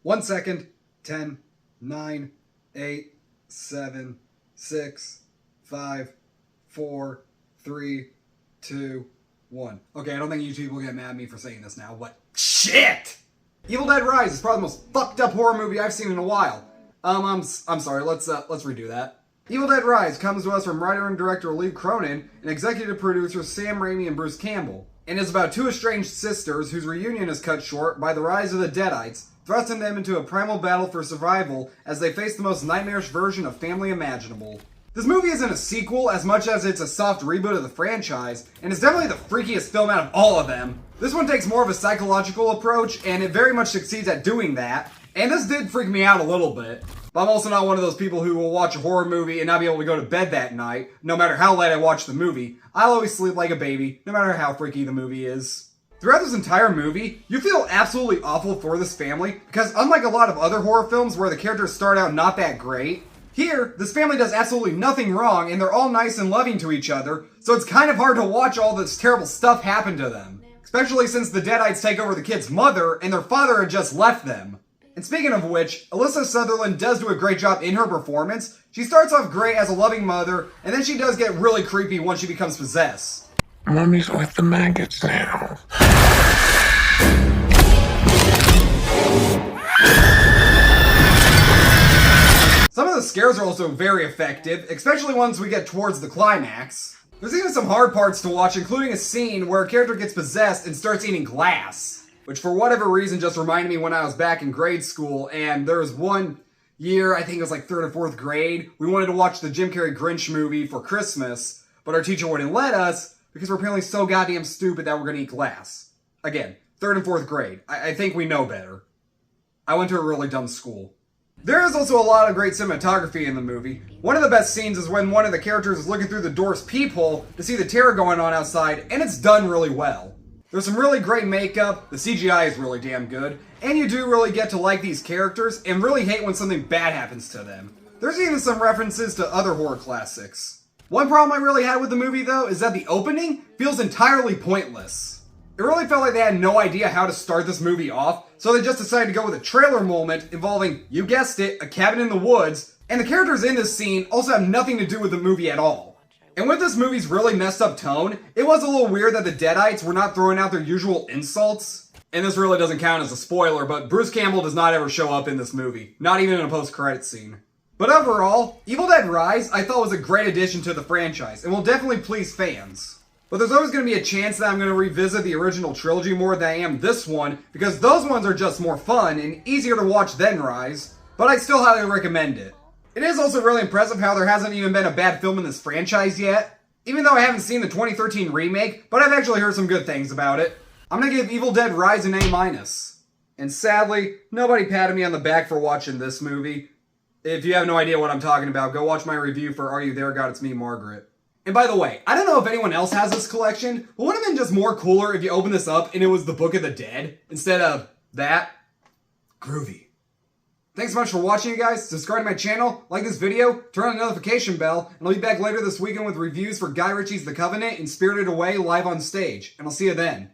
1 second. 10, 9, 8, 7, 6, 5, 4, 3, 2, 1. Okay, I don't think YouTube will get mad at me for saying this now, but shit! Evil Dead Rise is probably the most fucked up horror movie I've seen in a while. I'm sorry, let's redo that. Evil Dead Rise comes to us from writer and director Lee Cronin and executive producers Sam Raimi and Bruce Campbell, and is about two estranged sisters whose reunion is cut short by the rise of the Deadites, thrusting them into a primal battle for survival as they face the most nightmarish version of family imaginable. This movie isn't a sequel as much as it's a soft reboot of the franchise, and it's definitely the freakiest film out of all of them. This one takes more of a psychological approach, and it very much succeeds at doing that, and this did freak me out a little bit. But I'm also not one of those people who will watch a horror movie and not be able to go to bed that night, no matter how late I watch the movie. I'll always sleep like a baby, no matter how freaky the movie is. Throughout this entire movie, you feel absolutely awful for this family, because unlike a lot of other horror films where the characters start out not that great, here, this family does absolutely nothing wrong and they're all nice and loving to each other, so it's kind of hard to watch all this terrible stuff happen to them. Especially since the Deadites take over the kid's mother and their father had just left them. And speaking of which, Alyssa Sutherland does do a great job in her performance. She starts off great as a loving mother, and then she does get really creepy once she becomes possessed. Mommy's with the maggots now. Some of the scares are also very effective, especially once we get towards the climax. There's even some hard parts to watch, including a scene where a character gets possessed and starts eating glass. Which for whatever reason just reminded me when I was back in grade school, and there was one year, I think it was like 3rd or 4th grade, we wanted to watch the Jim Carrey Grinch movie for Christmas, but our teacher wouldn't let us because we're apparently so goddamn stupid that we're gonna eat glass. Again, 3rd and 4th grade. I think we know better. I went to a really dumb school. There is also a lot of great cinematography in the movie. One of the best scenes is when one of the characters is looking through the door's peephole to see the terror going on outside, and it's done really well. There's some really great makeup, the CGI is really damn good, and you do really get to like these characters and really hate when something bad happens to them. There's even some references to other horror classics. One problem I really had with the movie though is that the opening feels entirely pointless. It really felt like they had no idea how to start this movie off, so they just decided to go with a trailer moment involving, you guessed it, a cabin in the woods, and the characters in this scene also have nothing to do with the movie at all. And with this movie's really messed up tone, it was a little weird that the Deadites were not throwing out their usual insults. And this really doesn't count as a spoiler, but Bruce Campbell does not ever show up in this movie. Not even in a post-credits scene. But overall, Evil Dead Rise I thought was a great addition to the franchise, and will definitely please fans. But there's always going to be a chance that I'm going to revisit the original trilogy more than I am this one, because those ones are just more fun and easier to watch than Rise, but I still highly recommend it. It is also really impressive how there hasn't even been a bad film in this franchise yet, even though I haven't seen the 2013 remake, but I've actually heard some good things about it. I'm going to give Evil Dead Rise an A-. And sadly, nobody patted me on the back for watching this movie. If you have no idea what I'm talking about, go watch my review for Are You There, God? It's Me, Margaret. And by the way, I don't know if anyone else has this collection, but would it have been just more cooler if you opened this up and it was the Book of the Dead instead of that? Groovy. Thanks so much for watching, you guys. Subscribe to my channel, like this video, turn on the notification bell, and I'll be back later this weekend with reviews for Guy Ritchie's The Covenant and Spirited Away live on stage. And I'll see you then.